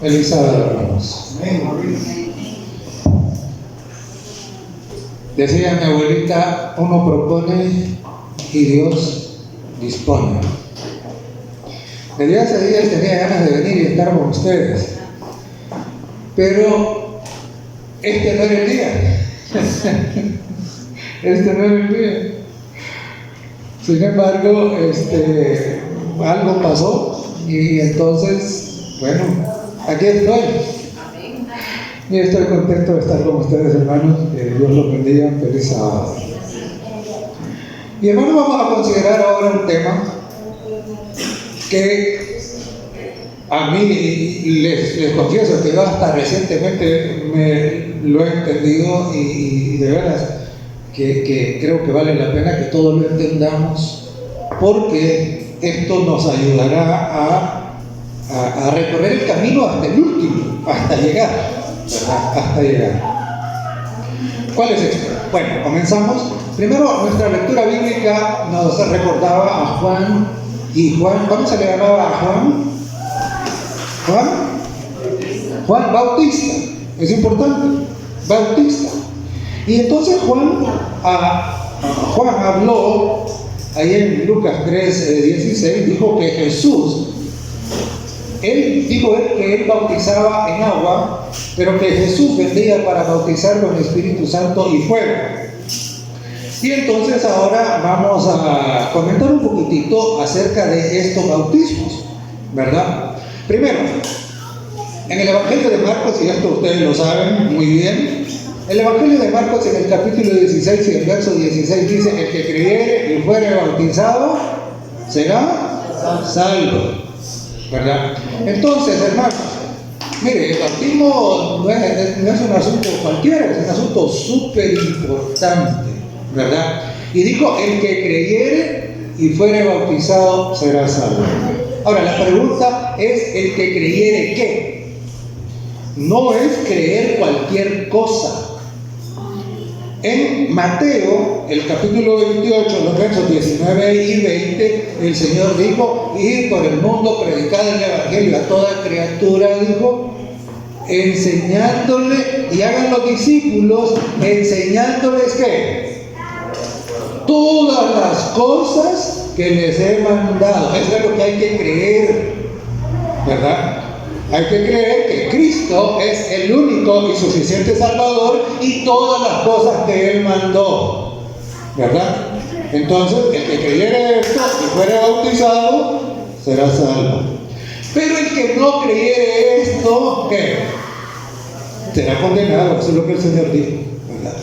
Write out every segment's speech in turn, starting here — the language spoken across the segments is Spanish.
Elizabeth, hermanos. Decía mi abuelita, uno propone y Dios dispone. Desde hace días tenía ganas de venir y estar con ustedes, pero este no era el día. Este no era el día. Sin embargo, algo pasó y entonces, bueno, aquí estoy. Y estoy contento de estar con ustedes, hermanos. Que Dios los bendiga. Feliz sábado. Y hermanos, vamos a considerar ahora un tema que a mí les confieso que yo hasta recientemente lo he entendido y de veras que creo que vale la pena que todos lo entendamos, porque esto nos ayudará a recorrer el camino hasta el último, hasta llegar, ¿verdad? Hasta llegar. ¿Cuál es esto? Bueno, comenzamos. Primero, nuestra lectura bíblica nos recordaba a Juan, y Juan, ¿cómo se le llamaba a Juan? Juan Bautista, es importante, Bautista. Y entonces Juan habló, ahí en Lucas 3:16, dijo que Jesús, dijo que él bautizaba en agua, pero que Jesús vendría para bautizar con el Espíritu Santo y fuego. Y entonces ahora vamos a comentar un poquitito acerca de estos bautismos, ¿verdad? Primero, en el Evangelio de Marcos, y esto ustedes lo saben muy bien, el Evangelio de Marcos en el capítulo 16 y el verso 16 dice: el que creyere y fuere bautizado será salvo, ¿verdad? Entonces, hermanos, mire, el bautismo no es un asunto cualquiera, es un asunto súper importante, ¿verdad? Y dijo: el que creyere y fuere bautizado será salvo. Ahora, la pregunta es: ¿el que creyere qué? No es creer cualquier cosa. En Mateo, el capítulo 28, los versos 19 y 20, el Señor dijo: id por el mundo, predicad el Evangelio a toda criatura, dijo, enseñándole, y hagan los discípulos, enseñándoles ¿qué? Todas las cosas que les he mandado. Eso es lo que hay que creer, ¿verdad? Hay que creer que Cristo es el único y suficiente Salvador y todas las cosas que Él mandó, ¿verdad? Entonces, el que creyere esto y fuere bautizado será salvo. Pero el que no creyere esto, ¿qué? Será condenado. Eso es lo que el Señor dijo, ¿verdad?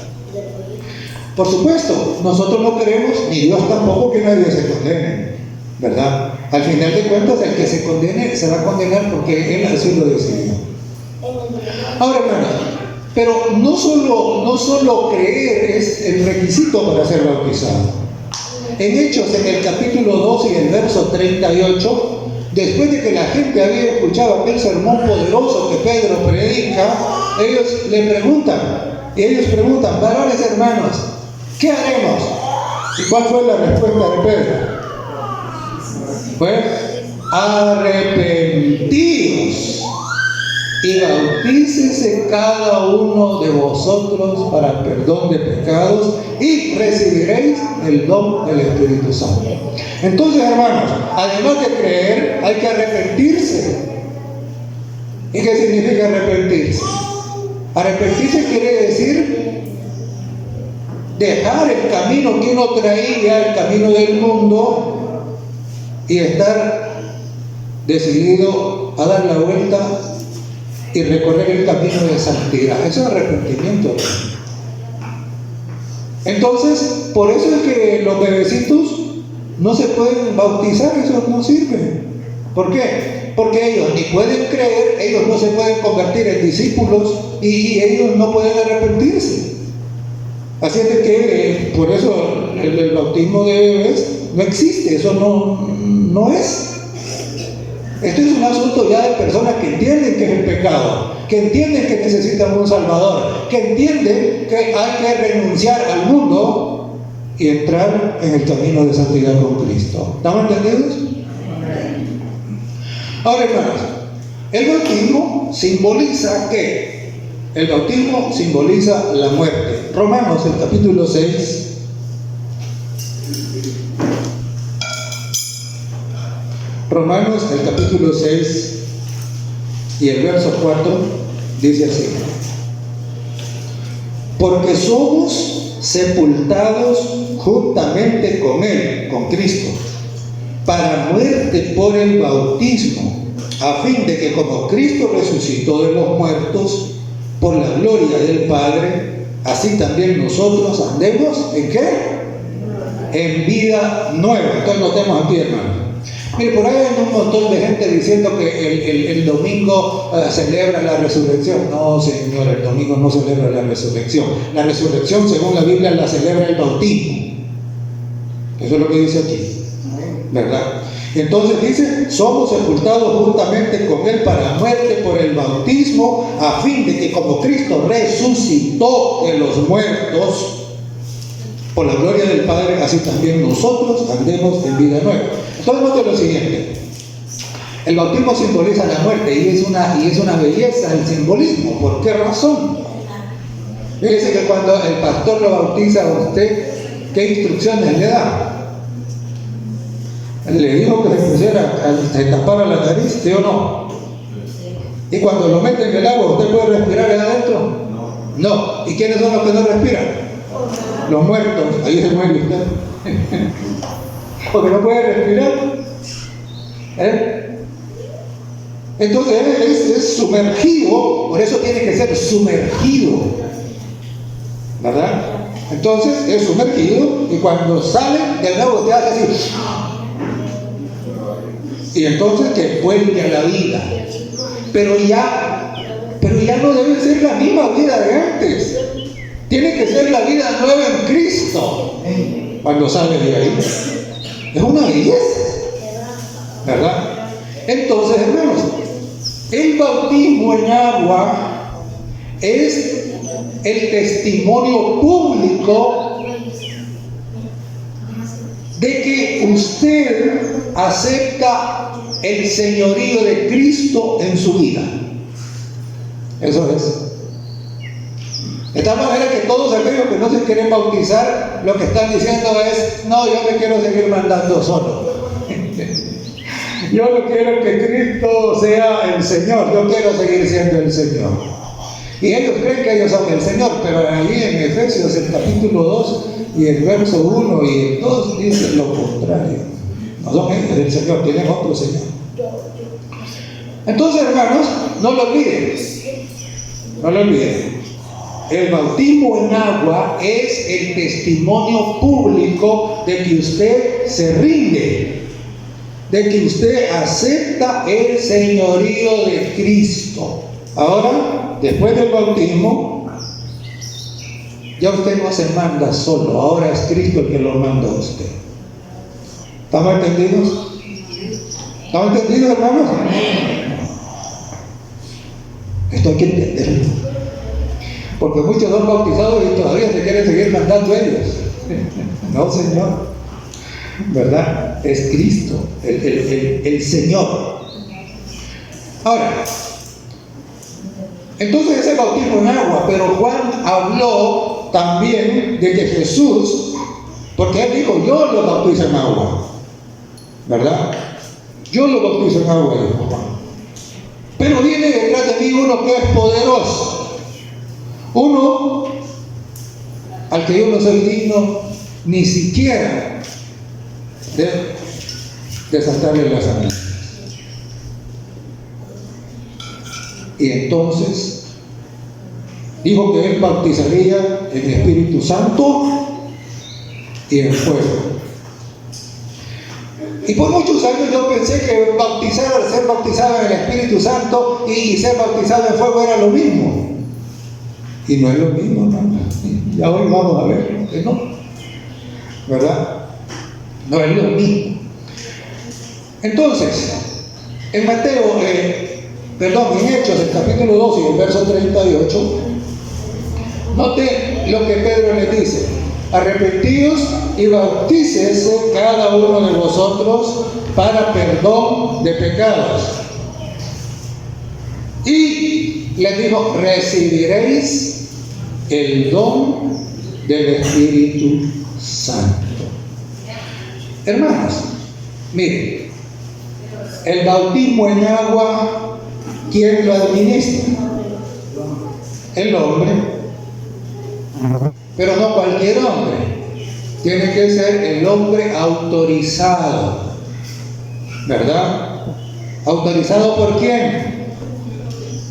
Por supuesto, nosotros no queremos, ni Dios tampoco, que nadie se condene, ¿verdad? Al final de cuentas, el que se condene se va a condenar porque Él así lo decidió. Ahora, hermanos, pero no solo creer es el requisito para ser bautizado. En Hechos, en el capítulo 2 y el verso 38, después de que la gente había escuchado aquel sermón poderoso que Pedro predica, ellos preguntan: varones hermanos, ¿qué haremos? ¿Y cuál fue la respuesta de Pedro? Pues arrepentíos y bautícese cada uno de vosotros para el perdón de pecados y recibiréis el don del Espíritu Santo. Entonces, hermanos, además de creer, hay que arrepentirse. ¿Y qué significa arrepentirse? Arrepentirse quiere decir dejar el camino que uno traía, el camino del mundo, y estar decidido a dar la vuelta y recorrer el camino de santidad. Eso es arrepentimiento. Entonces, por eso es que los bebecitos no se pueden bautizar, eso no sirve. ¿Por qué? Porque ellos ni pueden creer, ellos no se pueden convertir en discípulos y ellos no pueden arrepentirse. Así es de que por eso el bautismo de bebés no existe, eso no es. Esto es un asunto ya de personas que entienden que es el pecado, que entienden que necesitan un Salvador, que entienden que hay que renunciar al mundo y entrar en el camino de santidad con Cristo. ¿Estamos entendidos? Ahora, hermanos, El bautismo simboliza ¿qué? El bautismo simboliza la muerte. Romanos, el capítulo 6. Romanos, el capítulo 6 y el verso 4 dice así: porque somos sepultados juntamente con Él, con Cristo, para muerte por el bautismo, a fin de que como Cristo resucitó de los muertos por la gloria del Padre, así también nosotros andemos ¿en qué? En vida nueva. Entonces notemos aquí, hermano. Mire, por ahí hay un montón de gente diciendo que el domingo celebra la resurrección. No, señor, el domingo no celebra la resurrección. La resurrección, según la Biblia, la celebra el bautismo. Eso es lo que dice aquí, ¿verdad? Entonces dice, somos sepultados juntamente con Él para muerte por el bautismo, a fin de que como Cristo resucitó de los muertos por la gloria del Padre, así también nosotros andemos en vida nueva. Entonces note lo siguiente: el bautismo simboliza la muerte y es una belleza el simbolismo. ¿Por qué razón? Fíjese que cuando el pastor lo bautiza a usted, ¿qué instrucciones le da? Le dijo que se tapara la nariz, ¿sí o no? Y cuando lo mete en el agua, ¿usted puede respirar ahí adentro? No. ¿Y quiénes son los que no respiran? Los muertos. Ahí se muere usted. Porque no puede respirar. Entonces él es sumergido, por eso tiene que ser sumergido, ¿verdad? Entonces es sumergido y cuando sale del agua te hace así. Y entonces que vuelve a la vida. Pero ya no debe ser la misma vida de antes. Tiene que ser la vida nueva en Cristo cuando sale de ahí. Es una belleza, ¿verdad? Entonces, hermanos, el bautismo en agua es el testimonio público de que usted acepta el señorío de Cristo en su vida. Eso es. De tal manera que todos aquellos que no se quieren bautizar, lo que están diciendo es: no, yo me quiero seguir mandando solo. Yo no quiero que Cristo sea el Señor, yo quiero seguir siendo el Señor. Y ellos creen que ellos son el Señor, pero ahí en Efesios, el capítulo 2 y el verso 1 y el 2 dicen lo contrario. No son ellos el Señor, tienen otro Señor. Entonces, hermanos, no lo olviden. No lo olviden. El bautismo en agua es el testimonio público de que usted se rinde, de que usted acepta el señorío de Cristo. Ahora, después del bautismo, ya usted no se manda solo, ahora es Cristo el que lo manda a usted. ¿Estamos entendidos? ¿Estamos entendidos, hermanos? Esto hay que entenderlo. Porque muchos son bautizados y todavía se quieren seguir mandando ellos. No, Señor. ¿Verdad? Es Cristo, el Señor. Ahora, entonces ese bautismo en agua, pero Juan habló también de que Jesús, porque él dijo: yo lo bautizo en agua, ¿verdad? Yo lo bautizo en agua, dijo Juan. Pero viene detrás de mí uno que es poderoso, uno al que yo no soy digno ni siquiera de desatarle las sandalias. Y entonces dijo que él bautizaría en Espíritu Santo y en fuego. Y por muchos años yo pensé que ser bautizado en el Espíritu Santo y ser bautizado en fuego era lo mismo. Y no es lo mismo, hermano. Ya hoy vamos a ver que no, ¿verdad? No es lo mismo. Entonces, en en Hechos, el capítulo 2 y el verso 38, note lo que Pedro les dice: arrepentíos y bautícese cada uno de vosotros para perdón de pecados. Y les dijo, recibiréis el don del Espíritu Santo. Hermanos, miren, el bautismo en agua, ¿quién lo administra? El hombre. Pero no cualquier hombre. Tiene que ser el hombre autorizado. ¿Verdad? ¿Autorizado por quién?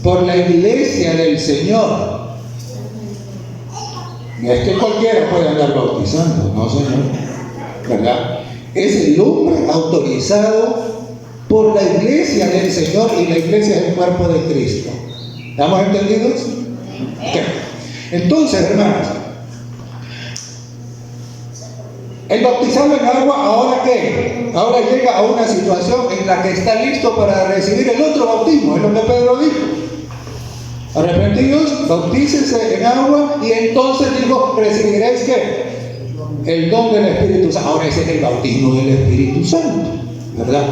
Por la iglesia del Señor. No es que cualquiera pueda andar bautizando, no, señor. ¿Verdad? Es el hombre autorizado por la iglesia del Señor, y la iglesia es el cuerpo de Cristo. ¿Estamos entendidos? Okay. Entonces, hermanos, el bautizado en agua, ¿ahora qué? Ahora llega a una situación en la que está listo para recibir el otro bautismo, es lo que Pedro dijo. Arrepentidos, bautícense en agua, y entonces dijo, recibiréis ¿qué? El don del Espíritu Santo. Ahora ese es el bautismo del Espíritu Santo, ¿verdad?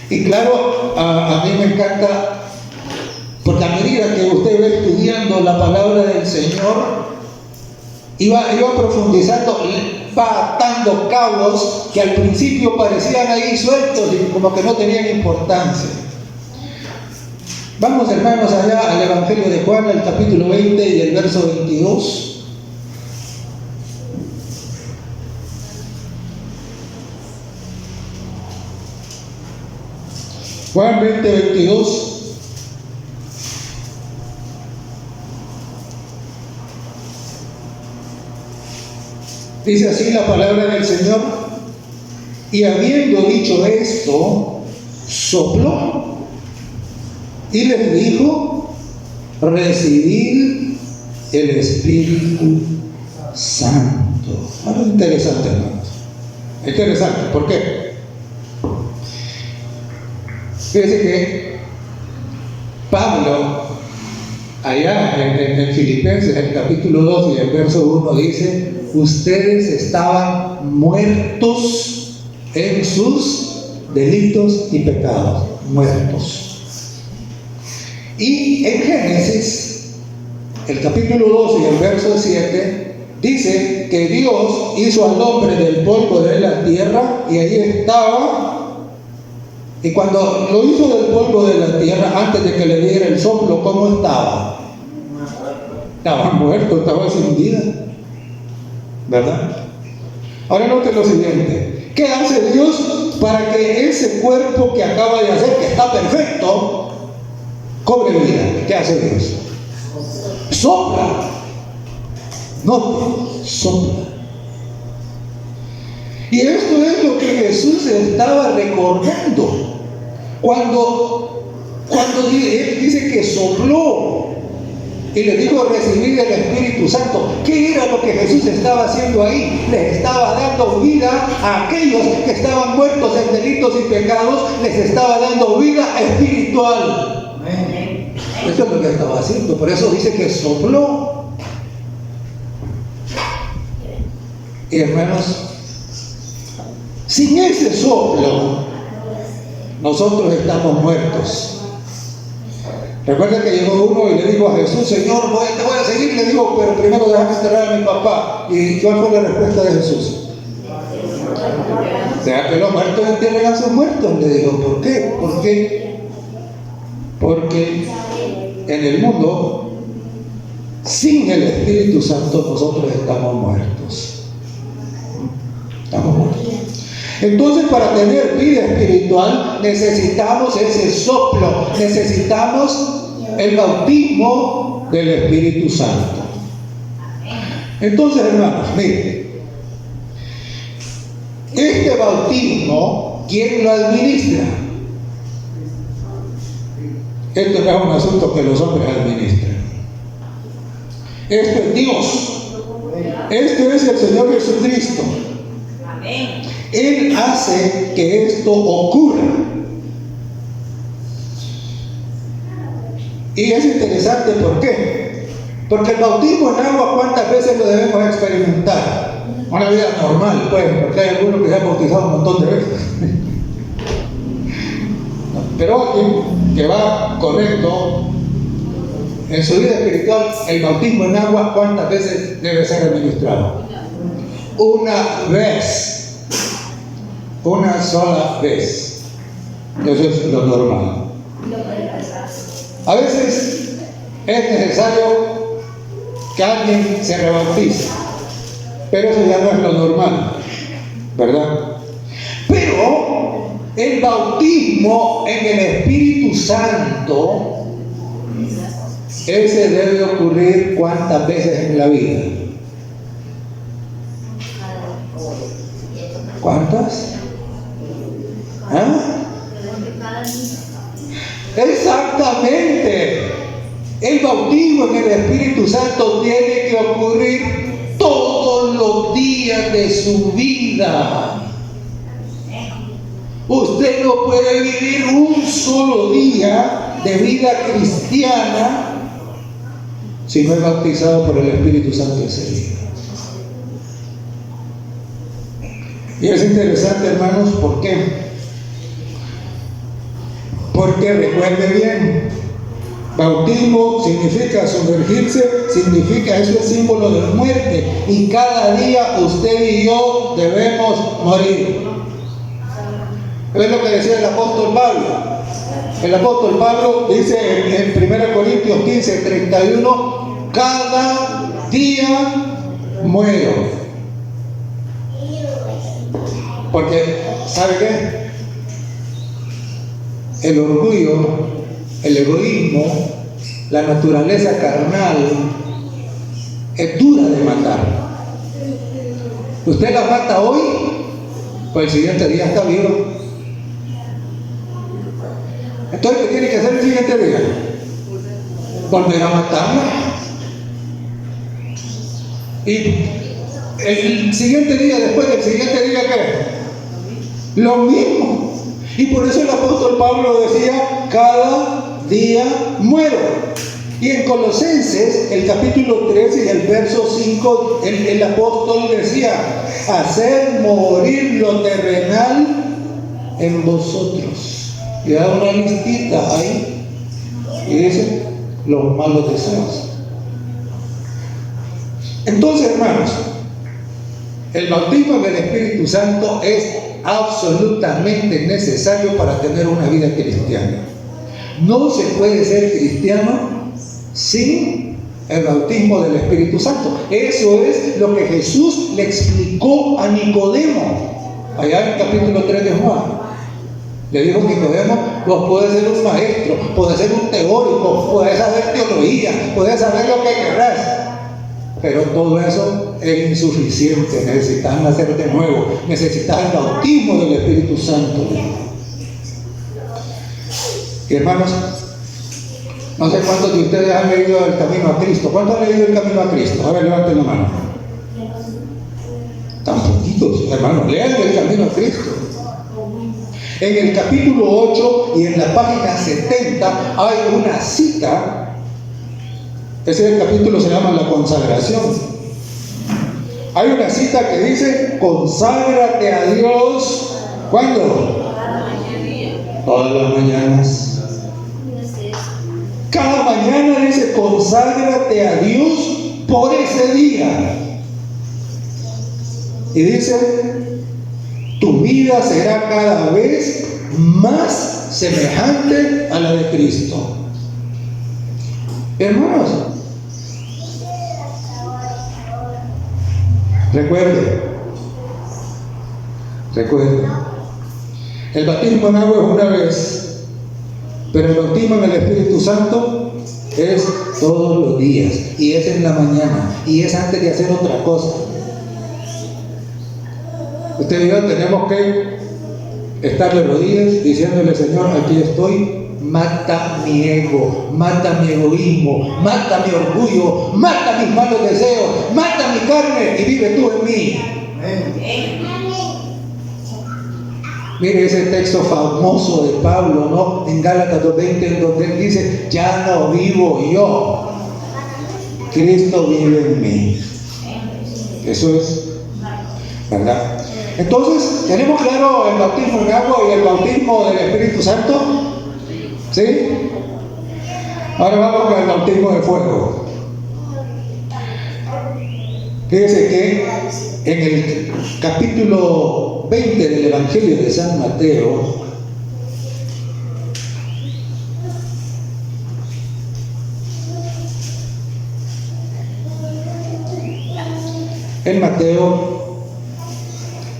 Y claro, a mí me encanta, porque a medida que usted va estudiando la palabra del Señor, iba profundizando, va atando cabos que al principio parecían ahí sueltos y como que no tenían importancia. Vamos, hermanos, allá al Evangelio de Juan, el capítulo 20 y el verso 22. Juan 20, 22. Dice así la palabra del Señor: y habiendo dicho esto, sopló y les dijo, recibid el Espíritu Santo. Ahora es interesante, hermanos. Interesante, ¿por qué? Fíjense que Pablo, allá en Filipenses, el capítulo 2 y el verso 1, dice, ustedes estaban muertos en sus delitos y pecados. Muertos. Y en Génesis, el capítulo 2 y el verso 7, dice que Dios hizo al hombre del polvo de la tierra, y ahí estaba. Y cuando lo hizo del polvo de la tierra, antes de que le diera el soplo, ¿cómo estaba? Estaba muerto, estaba sin vida, ¿verdad? Ahora note lo siguiente: ¿qué hace Dios para que ese cuerpo que acaba de hacer, que está perfecto, cobre vida? ¿Qué hace Dios? Sopla. No, sopla. Y esto es lo que Jesús estaba recordando cuando él dice que sopló y le dijo recibir el Espíritu Santo. ¿Qué era lo que Jesús estaba haciendo ahí? Les estaba dando vida a aquellos que estaban muertos en delitos y pecados, les estaba dando vida espiritual. Eso es lo que estaba haciendo. Por eso dice que sopló. Y hermanos, sin ese soplo, nosotros estamos muertos. Recuerda que llegó uno y le dijo a Jesús, Señor, te voy a seguir. Le digo, pero primero déjame enterrar a mi papá. ¿Y cuál fue la respuesta de Jesús? Deja que los muertos entierren a sus muertos. Le digo, ¿por qué? ¿Por qué? Porque en el mundo, sin el Espíritu Santo, nosotros estamos muertos. Estamos muertos. Entonces, para tener vida espiritual necesitamos ese soplo, necesitamos el bautismo del Espíritu Santo. Entonces, hermanos, miren, este bautismo, ¿quién lo administra? Esto no es un asunto que los hombres administran. Esto es Dios. Esto es el Señor Jesucristo. Amén. Él hace que esto ocurra. Y es interesante, ¿por qué? Porque el bautismo en agua, ¿cuántas veces lo debemos experimentar? Una vida normal, pues, porque hay algunos que se han bautizado un montón de veces. Pero que va correcto en su vida espiritual, el bautismo en agua, ¿cuántas veces debe ser administrado? Una vez. Una sola vez. Eso es lo normal. A veces es necesario que alguien se rebautice, pero eso ya no es lo normal, ¿verdad? Pero el bautismo en el Espíritu Santo, ese debe ocurrir ¿cuántas veces en la vida? ¿Cuántas? ¿Ah? Exactamente. El bautismo en el Espíritu Santo tiene que ocurrir todos los días de su vida. Usted no puede vivir un solo día de vida cristiana si no es bautizado por el Espíritu Santo ese día. Y es interesante, hermanos, ¿por qué? Porque recuerde bien, bautismo significa sumergirse, significa, eso es símbolo de muerte, y cada día usted y yo debemos morir. Es lo que decía el apóstol Pablo. El apóstol Pablo dice en 1 Corintios 15, 31, cada día muero. Porque, ¿sabe qué? El orgullo, el egoísmo, la naturaleza carnal es dura de matar. Usted la mata hoy, pues el siguiente día está vivo. Entonces, ¿qué tiene que hacer el siguiente día? Volver a matarla. Y el siguiente día, después del siguiente día, ¿qué? Lo mismo. Y por eso el apóstol Pablo decía, cada día muero. Y en Colosenses, el capítulo 13 y el verso 5, el apóstol decía, hacer morir lo terrenal en vosotros. Y da una listita ahí y dice los malos deseos. Entonces, hermanos, el bautismo del Espíritu Santo es absolutamente necesario para tener una vida cristiana. No se puede ser cristiano sin el bautismo del Espíritu Santo. Eso es lo que Jesús le explicó a Nicodemo allá en el capítulo 3 de Juan. Le dijo Nicodemo, vos podés ser un maestro, podés ser un teórico, podés saber teología, podés saber lo que querrás, pero todo eso es insuficiente. Necesitas nacer de nuevo, necesitas el bautismo del Espíritu Santo. Y hermanos, no sé cuántos de ustedes han leído el Camino a Cristo. ¿Cuántos han leído el Camino a Cristo? A ver, levanten la mano. Tan poquitos, hermanos, lean el Camino a Cristo. En el capítulo 8 y en la página 70 hay una cita. Ese capítulo se llama la consagración. Hay una cita que dice, conságrate a Dios. ¿Cuándo? Todas las mañanas. Cada mañana dice, conságrate a Dios por ese día. Y dice, tu vida será cada vez más semejante a la de Cristo. Hermanos, recuerden, el bautismo en agua es una vez, pero el bautismo en el Espíritu Santo es todos los días, y es en la mañana, y es antes de hacer otra cosa. Usted y yo tenemos que estar de rodillas diciéndole, Señor, aquí estoy, mata mi ego, mata mi egoísmo, mata mi orgullo, mata mis malos deseos, mata mi carne y vive tú en mí. Mire ese texto famoso de Pablo, ¿no? En Gálatas 2:20, en donde él dice, ya no vivo yo, Cristo vive en mí. Eso es, ¿verdad? Entonces, ¿tenemos claro el bautismo en agua y el bautismo del Espíritu Santo? ¿Sí? Ahora vamos con el bautismo de fuego. Fíjese que en el capítulo 20 del Evangelio de San Mateo, en Mateo,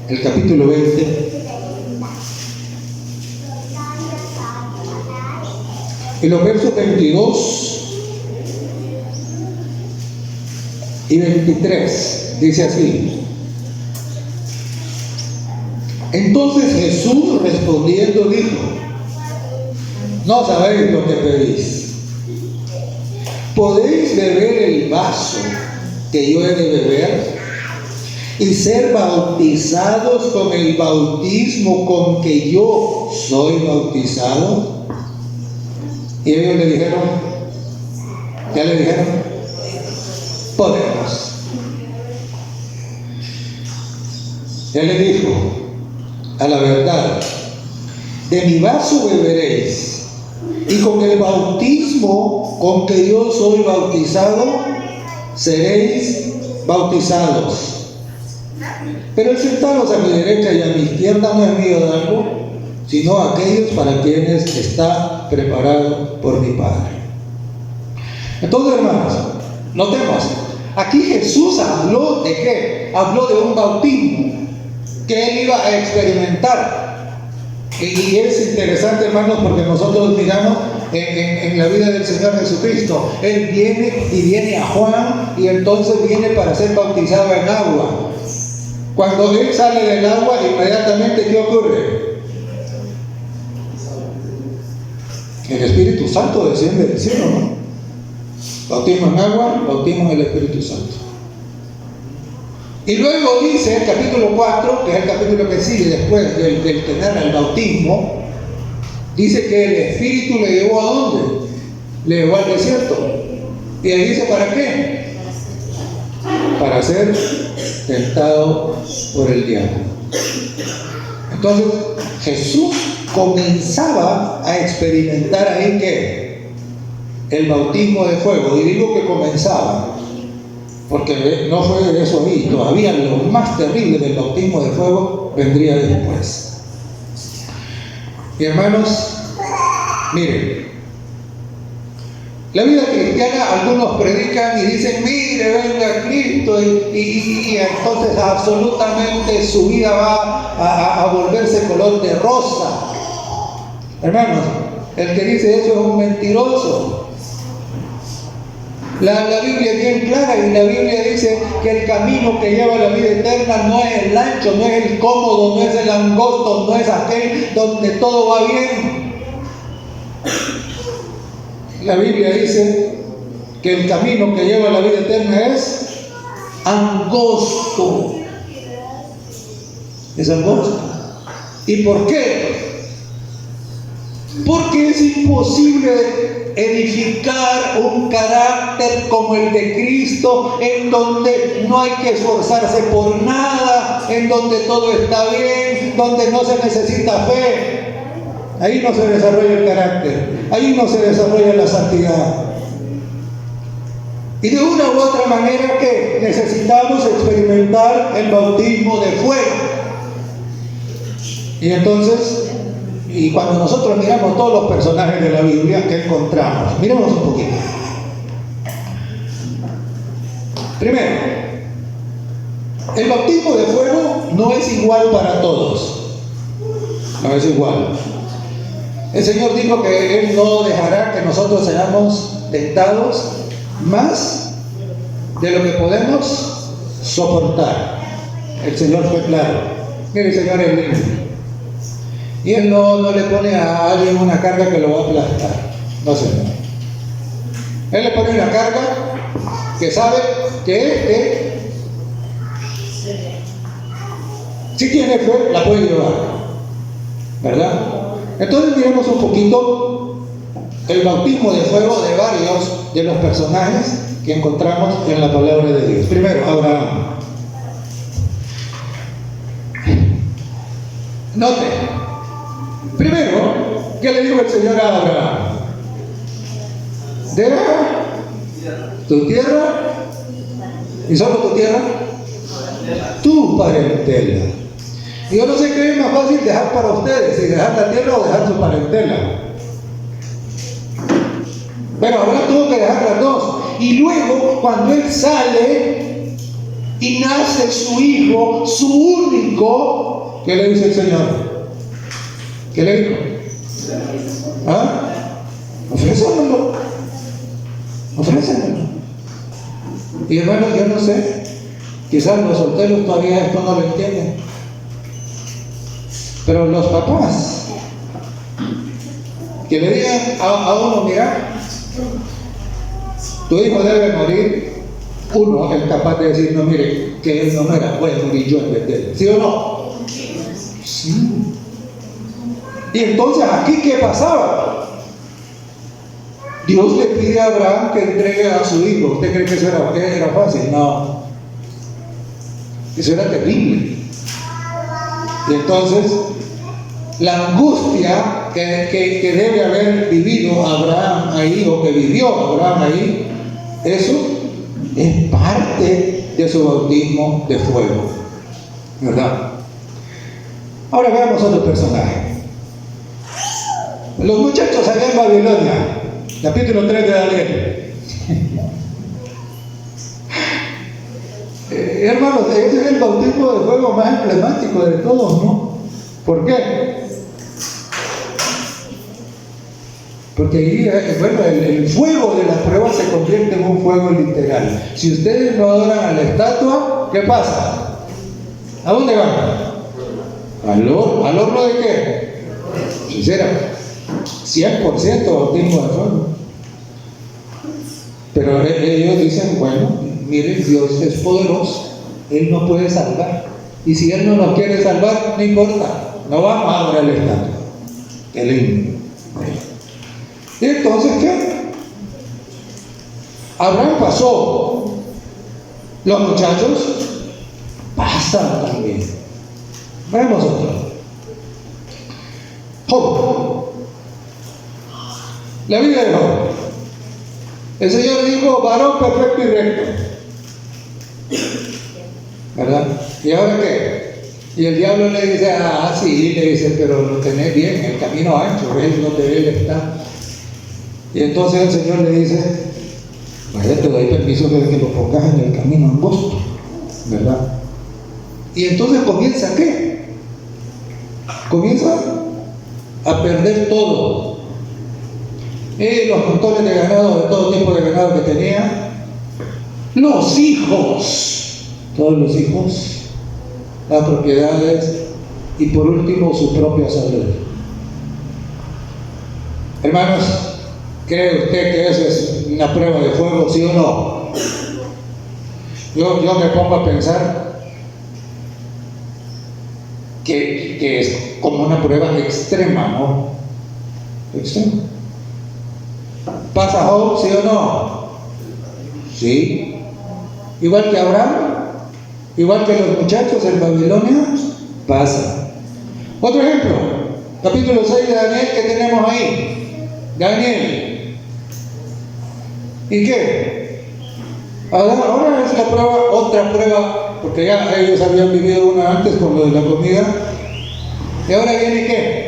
el capítulo 20, y los versos 22 y 23, dice así: entonces Jesús respondiendo dijo: no sabéis lo que pedís. ¿Podéis beber el vaso que yo he de beber y ser bautizados con el bautismo con que yo soy bautizado? Y ellos le dijeron, ¿ya le dijeron? Podemos. Él le dijo: a la verdad, de mi vaso beberéis, y con el bautismo con que yo soy bautizado, seréis bautizados. Pero el sentaros a mi derecha y a mi izquierda no es mío darlo, sino aquellos para quienes está preparado por mi Padre. Entonces, hermanos, notemos, aquí Jesús habló de ¿qué? Habló de un bautismo que él iba a experimentar. Y es interesante, hermanos, porque nosotros miramos en la vida del Señor Jesucristo. Él viene a Juan, y entonces viene para ser bautizado en agua. Cuando él sale del agua, inmediatamente ¿qué ocurre? El Espíritu Santo desciende del cielo, ¿no? Bautismo en agua, bautismo en el Espíritu Santo. Y luego dice el capítulo 4, que es el capítulo que sigue después del tener el bautismo, dice que el Espíritu le llevó ¿a dónde? Le llevó al desierto. Y ahí dice, ¿para qué? Para ser tentado por el diablo. Entonces Jesús comenzaba a experimentar ahí ¿qué? El bautismo de fuego. Y digo que comenzaba porque no fue eso ahí. Todavía lo más terrible del bautismo de fuego vendría después. Y hermanos, miren, la vida cristiana, algunos predican y dicen, mire, venga Cristo, y entonces absolutamente su vida va a volverse color de rosa. Hermanos, el que dice eso es un mentiroso. La Biblia es bien clara, y la Biblia dice que el camino que lleva a la vida eterna no es el ancho, no es el cómodo, no es el angosto, no es aquel donde todo va bien. La Biblia dice que el camino que lleva a la vida eterna es angosto. Es angosto. ¿Y por qué? Porque es imposible edificar un carácter como el de Cristo, en donde no hay que esforzarse por nada, en donde todo está bien, donde no se necesita fe. Ahí no se desarrolla el carácter, ahí no se desarrolla la santidad. Y de una u otra manera que necesitamos experimentar el bautismo de fuego. Y entonces, y cuando nosotros miramos todos los personajes de la Biblia que encontramos, miremos un poquito. Primero, el bautismo de fuego no es igual para todos. No es igual. El Señor dijo que Él no dejará que nosotros seamos tentados más de lo que podemos soportar. El Señor fue claro. Mire, el Señor es lindo. Y Él no le pone a alguien una carga que lo va a aplastar. No, Señor. Él le pone una carga que sabe que si tiene fe, la puede llevar. ¿Verdad? Entonces miremos un poquito el bautismo de fuego de varios de los personajes que encontramos en la palabra de Dios. Primero, Abraham. Note, primero, ¿qué le dijo el Señor a Abraham? Deja tu tierra y solo tu tierra, tu parentela. Y yo no sé qué es más fácil dejar para ustedes, si dejar la tierra o dejar su parentela. Pero Abraham tuvo que dejar las dos. Y luego, cuando él sale y nace su hijo, su único, ¿qué le dice el Señor? ¿Qué le dijo? ¿Ah? Ofrécemelo. Ofrécemelo. Y hermanos, yo no sé, quizás los solteros todavía esto no lo entienden, pero los papás que le digan a uno, mira, tu hijo debe morir, uno es capaz de decir, no, mire, que él no era, puede morir yo en vez de él, ¿sí o no? Sí. Y entonces aquí, ¿qué pasaba? Dios le pide a Abraham que entregue a su hijo. ¿Usted cree que eso era fácil? No. Eso era terrible. Y entonces, la angustia que debe haber vivido Abraham ahí, o que vivió Abraham ahí, eso es parte de su bautismo de fuego. ¿Verdad? Ahora veamos otro personaje. Los muchachos allá en Babilonia. Capítulo 3 de Daniel. Hermanos, ese es el bautismo de fuego más emblemático de todos, ¿no? ¿Por qué? Porque ahí, bueno, el fuego de la prueba se convierte en un fuego literal. Si ustedes no adoran a la estatua, ¿qué pasa? ¿A dónde van? ¿Al horno de qué? Sincera. 100% bautismo de fuego. Pero ellos dicen, bueno, miren, Dios es poderoso, Él nos puede salvar. Y si Él no nos quiere salvar, no importa, no vamos a adorar el estatua. Qué lindo. ¿Y entonces qué? Abraham pasó. Los muchachos pasan también. Veamos otro. Job. La vida de Job. El Señor dijo, varón perfecto y recto. ¿Verdad? ¿Y ahora qué? Y el diablo le dice, sí, le dice, pero lo tenés bien, el camino ancho, es donde Él está. Y entonces el Señor le dice, vaya, te doy permiso de que lo pongas en el camino angosto, ¿verdad? Y entonces comienza, ¿qué? Comienza a perder todo. Los montones de ganado, de todo tipo de ganado que tenía, los hijos, todos los hijos, las propiedades y por último su propia salud. Hermanos, ¿cree usted que eso es una prueba de fuego, sí o no? Yo me pongo a pensar que es como una prueba extrema, ¿no? Extrema. ¿Pasa Job, sí o no? Sí. Igual que Abraham, igual que los muchachos en Babilonia, pasa. Otro ejemplo, capítulo 6 de Daniel, que tenemos ahí. Daniel. ¿Y qué? Ahora es la prueba, otra prueba, porque ya ellos habían vivido una antes con lo de la comida. ¿Y ahora viene qué?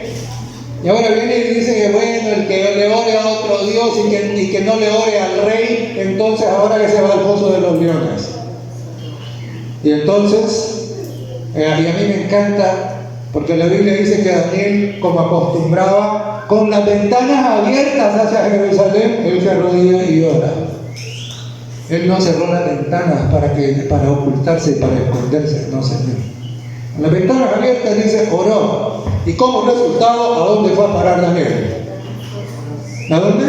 Y ahora viene y dice que bueno, el que le ore a otro Dios y que no le ore al rey, entonces ahora que se va al foso de los leones. Y entonces, y a mí me encanta, porque la Biblia dice que Daniel, como acostumbraba, con las ventanas abiertas hacia Jerusalén, él se arrodilla y ora. Él no cerró las ventanas para ocultarse y para esconderse, no, Señor. En las ventanas abiertas dice, oró. Y como resultado, ¿a dónde fue a parar Daniel? ¿A dónde?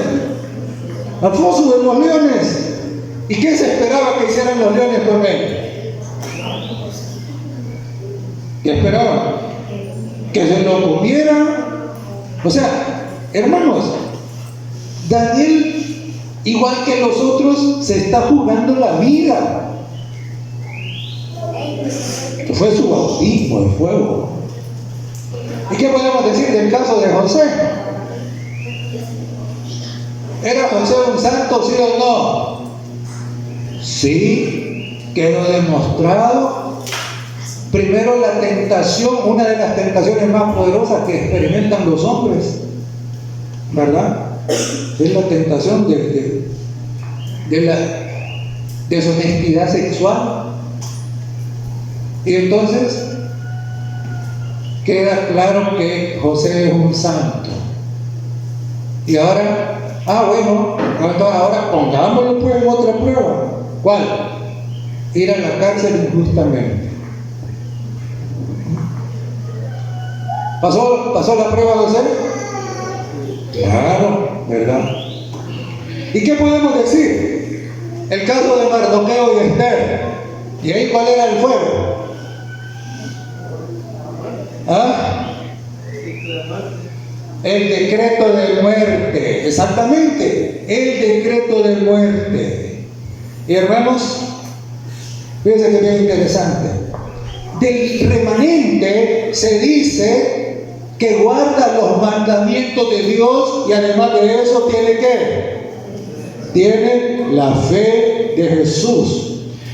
Al foso de los leones. ¿Y qué se esperaba que hicieran los leones con él? ¿Qué esperaban? Que se lo comieran. O sea, hermanos, Daniel, igual que los otros, se está jugando la vida. Que fue su bautismo de fuego. ¿Y qué podemos decir del caso de José? ¿Era José un santo, sí o no? Sí, quedó demostrado. Primero la tentación, una de las tentaciones más poderosas que experimentan los hombres, ¿verdad? Es la tentación de la deshonestidad sexual. Y entonces queda claro que José es un santo. Y ahora, bueno, ahora pongámoslo pues en otra prueba. ¿Cuál? Ir a la cárcel injustamente. ¿Pasó la prueba de José? Claro, ¿verdad? ¿Y qué podemos decir? El caso de Mardoqueo y Esther. ¿Y ahí cuál era el fuego? El decreto de muerte. Exactamente, el decreto de muerte. Y hermanos, fíjense que bien interesante. Del remanente se dice que guarda los mandamientos de Dios y además de eso tiene ¿qué? Tiene la fe de Jesús.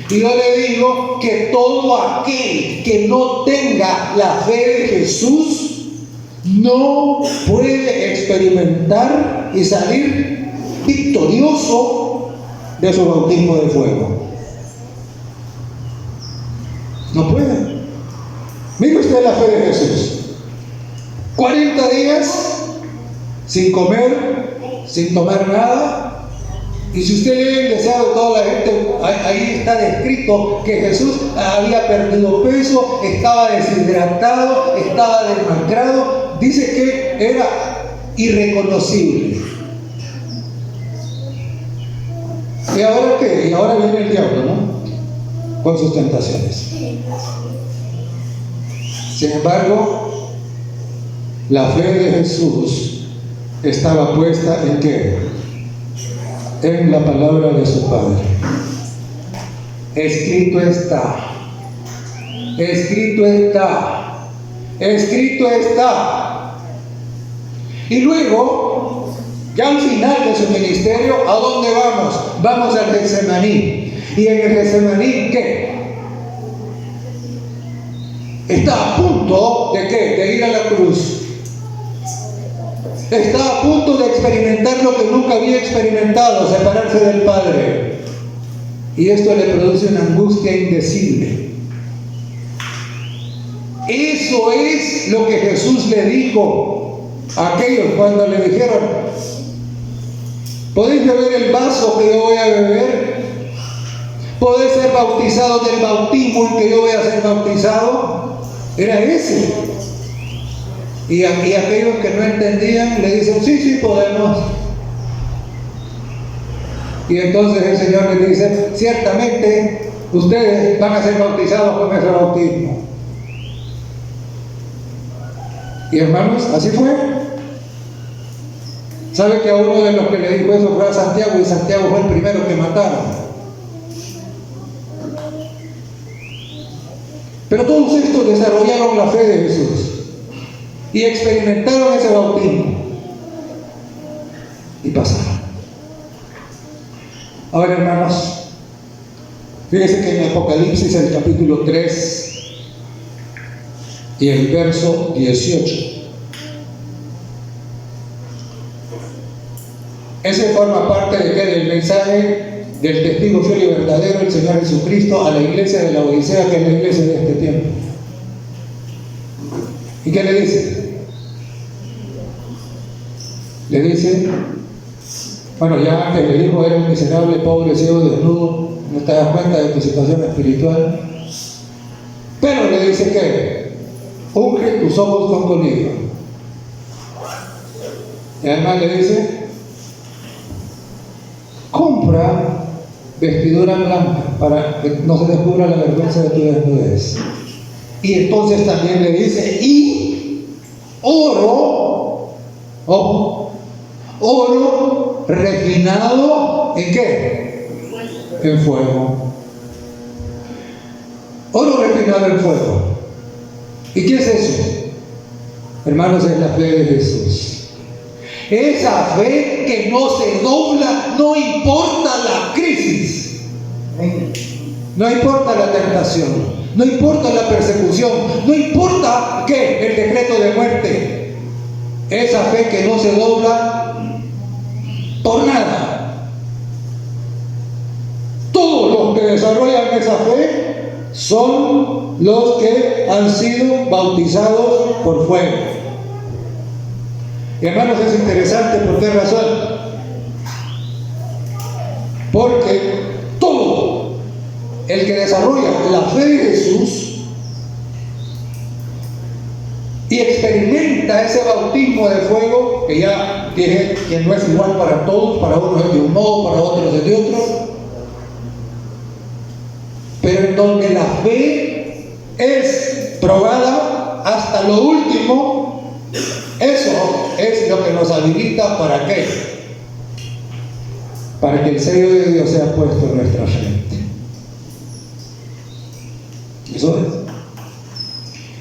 Y yo le digo que todo aquel que no tenga la fe de Jesús no puede experimentar y salir victorioso de su bautismo de fuego. No puede. Mire usted la fe de Jesús. 40 días sin comer, sin tomar nada. Y si usted lee el deseado de toda la gente, ahí está descrito que Jesús había perdido peso, estaba deshidratado, estaba demacrado. Dice que era irreconocible. ¿Y ahora qué? Y ahora viene el diablo, ¿no? Con sus tentaciones. Sin embargo, la fe de Jesús estaba puesta ¿en qué? En la palabra de su Padre. Escrito está. Escrito está. Escrito está. Y luego, ya al final de su ministerio, ¿a dónde vamos? Vamos al Getsemaní. ¿Y en el Getsemaní qué? Está a punto de ¿qué? De ir a la cruz. Está a punto de experimentar lo que nunca había experimentado, separarse del Padre. Y esto le produce una angustia indecible. Eso es lo que Jesús le dijo a aquellos cuando le dijeron: ¿podéis beber el vaso que yo voy a beber? ¿Podéis ser bautizados del bautismo en que yo voy a ser bautizado? Era ese. Y aquellos que no entendían le dicen: sí, podemos. Y entonces el Señor les dice: ciertamente ustedes van a ser bautizados con ese bautismo. Y hermanos, así fue. ¿Sabe que a uno de los que le dijo eso fue a Santiago? Y Santiago fue el primero que mataron. Pero todos estos desarrollaron la fe de Jesús y experimentaron ese bautismo y pasaron. Ahora, hermanos, fíjense que en Apocalipsis, el capítulo 3 y el verso 18, ese forma parte de ¿qué? Del mensaje del testigo fiel y verdadero, el Señor Jesucristo, a la iglesia de la Odisea, que es la iglesia de este tiempo. ¿Y qué le dice? Le dice, bueno, ya antes le dijo: eres un miserable, pobre, ciego, desnudo, no te das cuenta de tu situación espiritual. Pero le dice que unge tus ojos con colirio. Y además le dice: compra vestidura blanca para que no se descubra la vergüenza de tu desnudez. Y entonces también le dice: y oro, ojo, oro refinado ¿en qué? En fuego. Oro refinado en fuego. ¿Y qué es eso? Hermanos, es la fe de Jesús. Esa fe que no se dobla, no importa la crisis, no importa la tentación, no importa la persecución, no importa que el decreto de muerte. Esa fe que no se dobla por nada. Todos los que desarrollan esa fe son los que han sido bautizados por fuego. Y hermanos, es interesante. ¿Por qué razón? Porque todo el que desarrolla la fe de Jesús y experimenta ese bautismo de fuego, que ya dije que no es igual para todos, para unos es de un modo, para otros es de otro, pero en donde la fe es probada hasta lo último, eso es lo que nos habilita ¿para qué? Para que el sello de Dios sea puesto en nuestra frente. Eso es.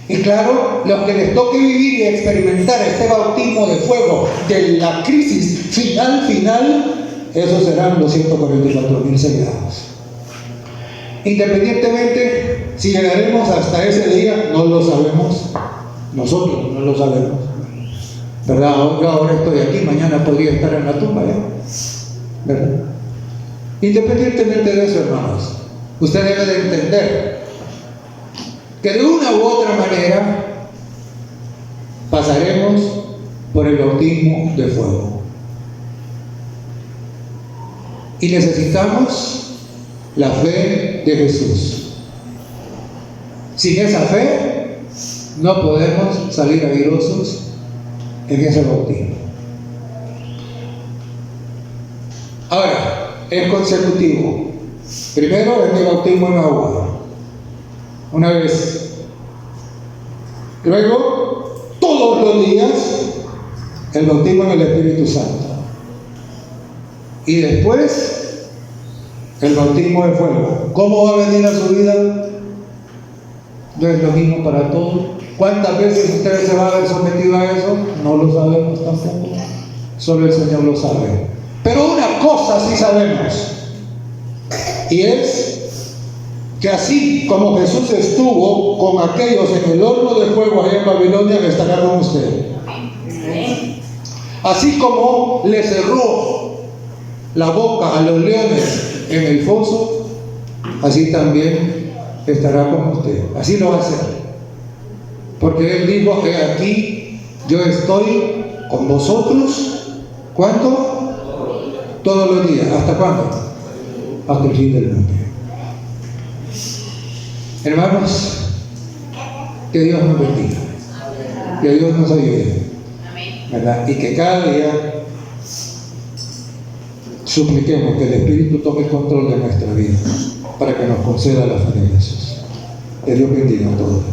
Y claro, los que les toque vivir y experimentar este bautismo de fuego de la crisis final, esos serán los 144,000 sellados. Independientemente si llegaremos hasta ese día, no lo sabemos. Nosotros no lo sabemos, ¿verdad? Yo ahora estoy aquí, mañana podría estar en la tumba, ¿verdad? Independientemente de eso, hermanos, usted debe de entender que de una u otra manera pasaremos por el bautismo de fuego. Y necesitamos la fe de Jesús. Sin esa fe no podemos salir airosos en ese bautismo. Ahora, es consecutivo. Primero es el bautismo en agua, una vez. Luego, todos los días, el bautismo en el Espíritu Santo. Y después, el bautismo de fuego. ¿Cómo va a venir a su vida? No es lo mismo para todos. ¿Cuántas veces usted se va a ver sometido a eso? No lo sabemos tampoco. Solo el Señor lo sabe. Pero una cosa sí sabemos, y es que así como Jesús estuvo con aquellos en el horno de fuego allá en Babilonia, estará con usted. Así como le cerró la boca a los leones en el foso, así también estará con usted. Así lo va a hacer, porque Él dijo que aquí yo estoy con vosotros. ¿Cuánto? Todos los días. ¿Hasta cuándo? Hasta el fin del mundo. Hermanos, que Dios nos bendiga, que Dios nos ayude, ¿verdad? Y que cada día supliquemos que el Espíritu tome control de nuestra vida para que nos conceda la fe de Jesús. Que Dios bendiga a todos.